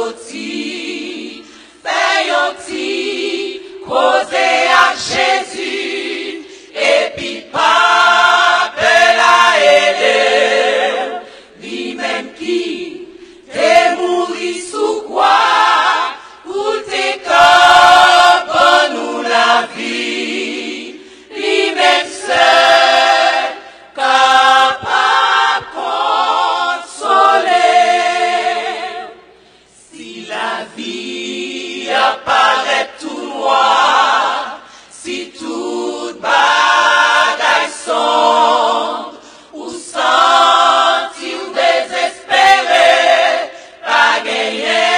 sorti, fait yon ti, cause à Jésus, et puis pas la aider, lui-même qui t'est mouru sous quoi, pour tes corps, nous la vie, lui-même seul, capable consoler. Si la vie apparaît tout noir, si toute bagaille sombre, ou sentir désespéré, pas gagner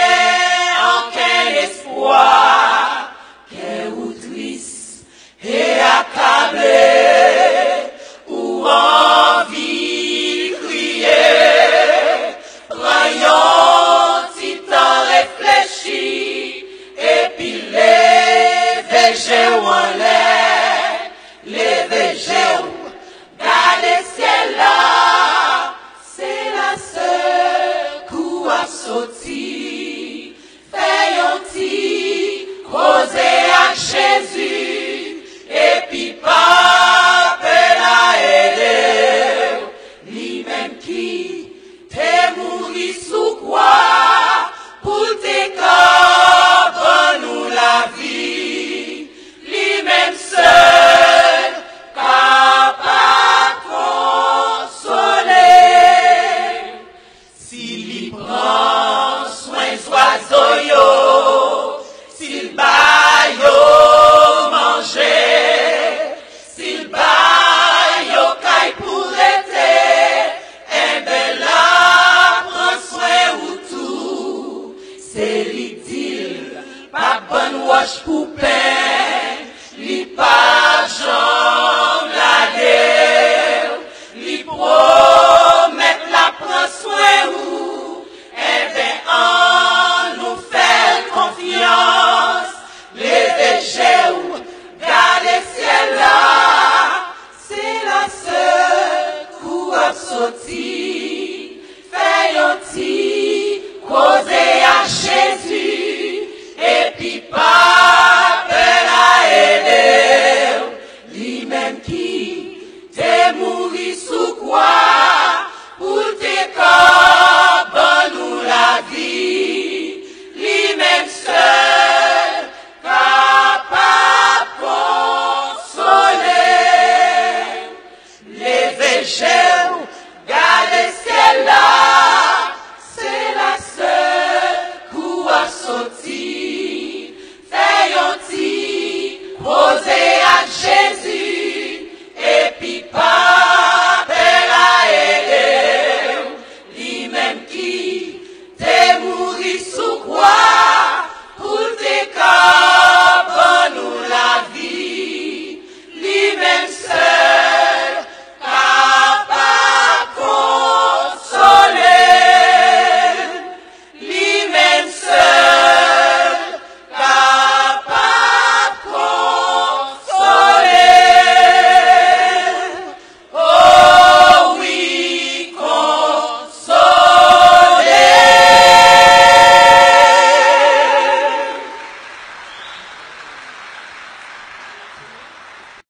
aucun espoir, qu'est ou triste et accablé, ou envie de crier, rayon titan réfléchi, et puis les végés en l'air, les végés, gardez ciel là, c'est la seule coup à sauter, fait yon ti, causer à Jésus, et puis pas la aider, lui-même qui t'est mouru sous quoi, pour tes corps, nous la vie, lui-même seul, capable consoler. S'il y prend soin d'oiseaux yo, s'il baille yo manger, s'il baille yo caille pour l'été, un bel prend soin ou tout, c'est l'idylle, pas bonne wash pour pain.